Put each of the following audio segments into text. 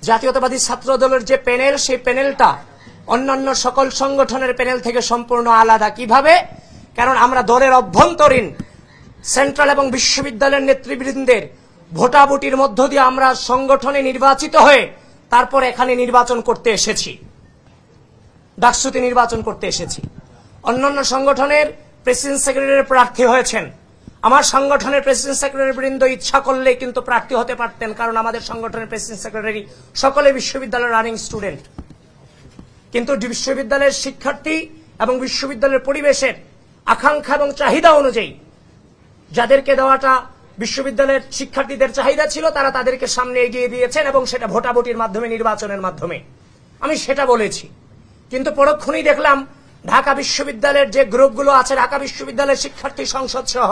জাতীয়তাবাদী ছাত্র দলের যে প্যানেল, সেই প্যানেলটা অন্যান্য সকল সংগঠনের প্যানেল থেকে সম্পূর্ণ আলাদা। কিভাবে? কারণ আমরা দলের অভ্যন্তরীণ সেন্ট্রাল এবং বিশ্ববিদ্যালয়ের নেতৃবৃন্দের ভোটাভুটির মধ্য দিয়ে আমরা সংগঠনে নির্বাচিত হয়ে তারপর এখানে নির্বাচন করতে এসেছি, ডাকসুতে নির্বাচন করতে এসেছি। অন্যান্য সংগঠনের প্রেসিডেন্ট সেক্রেটারি প্রার্থী হয়েছেন, আমার সংগঠনের প্রেসিডেন্ট সেক্রেটারি বৃন্দ ইচ্ছা করলে কিন্তু প্রার্থী হতে পারতেন, কারণ আমাদের সংগঠনের প্রেসিডেন্ট সেক্রেটারি সকলে বিশ্ববিদ্যালয়ের রানিং স্টুডেন্ট। কিন্তু বিশ্ববিদ্যালয়ের শিক্ষার্থী এবং বিশ্ববিদ্যালয়ের পরিবেশের আকাঙ্ক্ষা এবং চাহিদা অনুযায়ী যাদেরকে দেওয়াটা বিশ্ববিদ্যালয়ের শিক্ষার্থীদের চাহিদা ছিল, তারা তাদেরকে সামনে এগিয়ে দিয়েছেন এবং সেটা ভোটাভুটির মাধ্যমে, নির্বাচনের মাধ্যমে। আমি সেটা বলেছি। কিন্তু পরক্ষণেই দেখলাম ঢাকা বিশ্ববিদ্যালয়ের যে গ্রুপগুলো আছে, ঢাকা বিশ্ববিদ্যালয়ের শিক্ষার্থী সংসদ সহ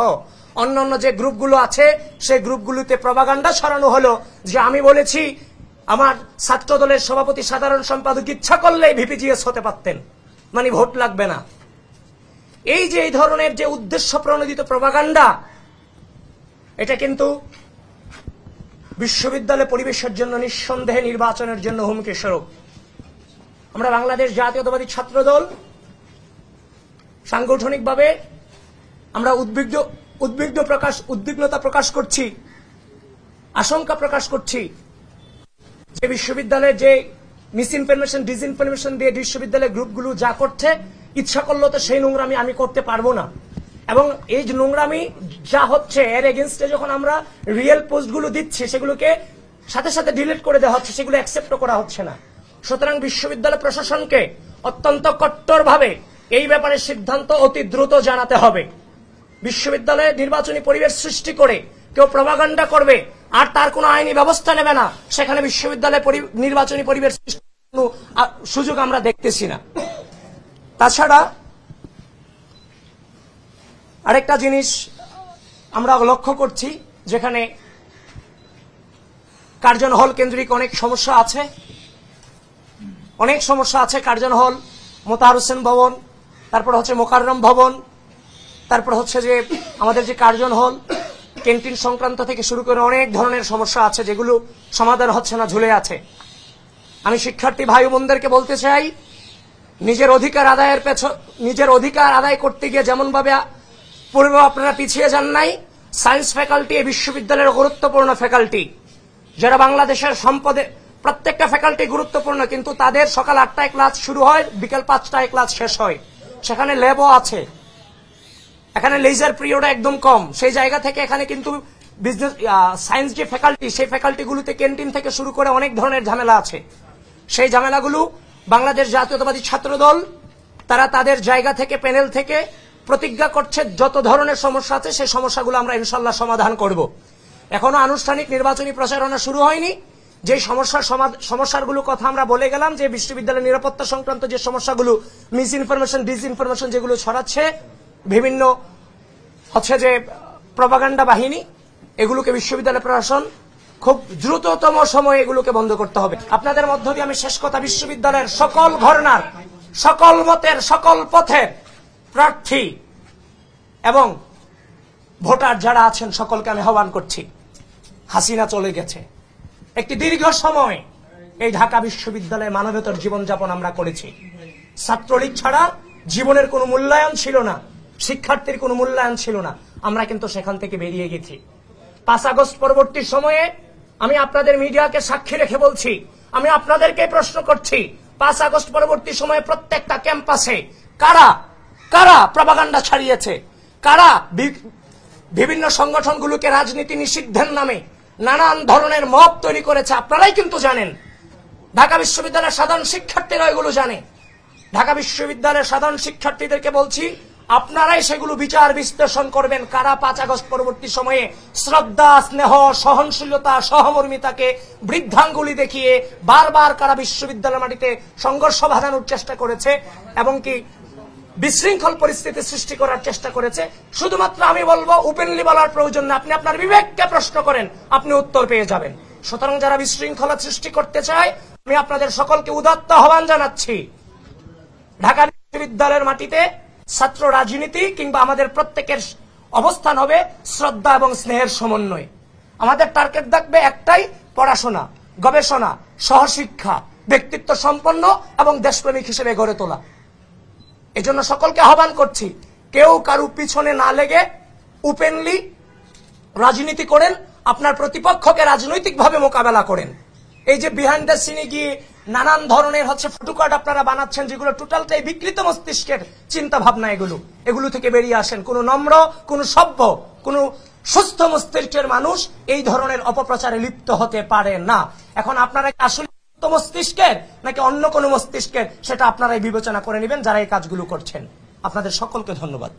অন্যান্য যে গ্রুপগুলো আছে, সেই গ্রুপগুলোতে প্রপাগান্ডা ছড়ানো হলো যে আমি বলেছি আমার ছাত্র দলের সভাপতি, সাধারণ সম্পাদক ইচ্ছা করলেই ভিপিজিএস হতে পারতেন, মানে ভোট লাগবে না। এই যে এই ধরনের যে উদ্দেশ্য প্রণোদিত প্রপাগান্ডা, এটা কিন্তু বিশ্ববিদ্যালয় পরিবেশের জন্য নিঃসন্দেহে নির্বাচনের জন্য হুমকি স্বরূপ। আমরা বাংলাদেশ জাতীয়তাবাদী ছাত্র দল সাংগঠনিকভাবে আমরা উদ্বিগ্নতা প্রকাশ করছি, আশঙ্কা প্রকাশ করছি যে বিশ্ববিদ্যালয়ের যে মিসইনফরমেশন, ডিসইনফরমেশন দিয়ে বিশ্ববিদ্যালয়ের গ্রুপগুলো যা করছে, ইচ্ছা করলেও তো সেই নোংরামি আমি করতে পারবো না। এবং এই যে নোংরামি যা হচ্ছে, এর এগেনস্টে যখন আমরা রিয়েল পোস্টগুলো দিচ্ছি, সেগুলোকে সাথে সাথে ডিলিট করে দেওয়া হচ্ছে, সেগুলো অ্যাকসেপ্টও করা হচ্ছে না। সুতরাং বিশ্ববিদ্যালয় প্রশাসনকে অত্যন্ত কট্টরভাবে এই ব্যাপারে সিদ্ধান্ত অতি দ্রুত জানাতে হবে। বিশ্ববিদ্যালয়ে নির্বাচনী পরিবেশ সৃষ্টি করে কেউ প্রপাগান্ডা করবে আর তার কোনো আইনি ব্যবস্থা নেবে না, সেখানে বিশ্ববিদ্যালয়ে নির্বাচনী পরিবেশ সৃষ্টির কোনো সুযোগ আমরা দেখতেছি না। তাছাড়া আরেকটা জিনিস আমরা লক্ষ্য করছি, যেখানে কার্জন হল কেন্দ্রিক অনেক সমস্যা আছে, কার্জন হল, মোতাহার হোসেন ভবন, তারপর হচ্ছে মোকাররম ভবন, তারপর হচ্ছে যে আমাদের যে কার্জন হল, ক্যান্টিন সংক্রান্ত থেকে শুরু করে অনেক ধরনের সমস্যা আছে যেগুলো সমাধান হচ্ছে না, ঝুলে আছে। আমি শিক্ষার্থী ভাই বোনদেরকে বলতে চাই, নিজের অধিকার আদায় করতে গিয়ে যেমন ভাবে পূর্বে আপনারা পিছিয়ে যান নাই, সায়েন্স ফ্যাকাল্টি এই বিশ্ববিদ্যালয়ের গুরুত্বপূর্ণ ফ্যাকাল্টি, যারা বাংলাদেশের সম্পদে, প্রত্যেকটা ফ্যাকাল্টি গুরুত্বপূর্ণ, কিন্তু তাদের সকাল 8টায় ক্লাস শুরু হয়, বিকেল 5টায় ক্লাস শেষ হয়। সেখানে ল্যাবও আছে, এখানে লেজার পিরিয়ড একদম কম। সেই জায়গা থেকে এখানে কিন্তু বিজনেস সায়েন্স যে ফ্যাকাল্টি, সেই ফ্যাকাল্টিগুলোতে ক্যান্টিন থেকে শুরু করে অনেক ধরনের ঝামেলা আছে। সেই ঝামেলাগুলো বাংলাদেশ জাতীয়তাবাদী ছাত্র দল তারা তাদের জায়গা থেকে, প্যানেল থেকে প্রতিজ্ঞা করছে যত ধরনের সমস্যা আছে সেই সমস্যাগুলো আমরা ইনশাল্লাহ সমাধান করব। এখনো আনুষ্ঠানিক নির্বাচনী প্রচারণা শুরু হয়নি। যে সমস্যাগুলো কথা আমরা বলে গেলাম, যে বিশ্ববিদ্যালয়ের নিরাপত্তা সংক্রান্ত যে সমস্যাগুলো, মিসইনফরমেশন, ডিসইনফরমেশন যেগুলো ছড়াচ্ছে বিভিন্ন হচ্ছে যে প্রপাগান্ডা বাহিনী, এগুলোকে বিশ্ববিদ্যালয় প্রশাসন খুব দ্রুততম সময়ে এগুলোকে বন্ধ করতে হবে। আপনাদের মধ্য দিয়ে আমি শেষ কথা, বিশ্ববিদ্যালয়ের সকল ঘরানার, সকল মতের, সকল পথের প্রার্থী এবং ভোটার যারা আছেন সকলকে আমি আহ্বান করছি, হাসিনা চলে গেছে, একটি দীর্ঘ সময় এই ঢাকা বিশ্ববিদ্যালয়ে মানবতার জীবনযাপন আমরা করেছি। ছাত্রলীগ ছাড়া জীবনের কোনো মূল্যায়ন ছিল না, শিক্ষার্থীর কোনো মূল্যায়ন ছিল না। আমরা কিন্তু সেখান থেকে বেরিয়ে গেছি। 5 আগস্ট পরবর্তী সময়ে আমি আপনাদের মিডিয়াকে সাক্ষী রেখে বলছি, আমি আপনাদেরকে প্রশ্ন করছি, 5 আগস্ট পরবর্তী সময়ে প্রত্যেকটা ক্যাম্পাসে কারা কারা প্রপাগান্ডা ছড়িয়েছে, কারা বিভিন্ন সংগঠনগুলোকে রাজনীতি নিষিদ্ধের নামে নানান ধরনের মব তৈরি করেছে, আপনারাই কিন্তু জানেন। ঢাকা বিশ্ববিদ্যালয়ের সাধারণ শিক্ষার্থীরা এগুলো জানে। ঢাকা বিশ্ববিদ্যালয়ের সাধারণ শিক্ষার্থীদেরকে বলছি, আপনারাই সেগুলো বিচার বিশ্লেষণ করবেন, কারা 5 আগস্ট পরবর্তী সময়ে শ্রদ্ধা, স্নেহ, সহনশীলতা, সহমর্মিতাকে বৃদ্ধাঙ্গুলি দেখিয়ে বারবার কারা বিশ্ববিদ্যালয় মাটিতে সংঘর্ষ বাঁধানোর চেষ্টা করেছে এবং কি বিশৃঙ্খল পরিস্থিতি সৃষ্টি করার চেষ্টা করেছে। শুধুমাত্র আমি বলবো, ওপেনলি বলার প্রয়োজন না, আপনি আপনার বিবেককে প্রশ্ন করেন, আপনি উত্তর পেয়ে যাবেন। সুতরাং যারা বিশৃঙ্খলা সৃষ্টি করতে চায়, আমি আপনাদের সকলকে উদাত্ত আহ্বান জানাচ্ছি, ঢাকা বিশ্ববিদ্যালয়ের মাটিতে ছাত্র রাজনীতি কিংবা আমাদের প্রত্যেকের অবস্থান হবে শ্রদ্ধা এবং স্নেহের সমন্বয়। আমাদের টার্গেট থাকবে একটাই, পড়াশোনা, গবেষণা, সহশিক্ষা, ব্যক্তিত্ব সম্পন্ন এবং দেশপ্রেমিক হিসেবে গড়ে তোলা। এজন্য সকলকে আহ্বান করছি, কেউ কারু পিছনে না লেগে ওপেনলি রাজনীতি করেন, আপনার প্রতিপক্ষকে রাজনৈতিকভাবে মোকাবেলা করেন। এই যে বিহাইন্ড দ্য সিনে গিয়ে নানান ধরনের ফটোকার্ড আপনারা বানাচ্ছেন, যেগুলো টোটালটাই বিকৃত মস্তিষ্কের চিন্তা ভাবনা, এগুলো থেকে বেরিয়ে আসেন। কোন নম্র, কোন সভ্য, কোন সুস্থ মস্তিষ্কের মানুষ এই ধরনের অপপ্রচারে লিপ্ত হতে পারে না। এখন আপনারা আসলে মস্তিষ্কের নাকি অন্য কোন মস্তিষ্কের, সেটা আপনারাই বিবেচনা করে নেবেন যারা এই কাজগুলো করছেন। আপনাদের সকলকে ধন্যবাদ।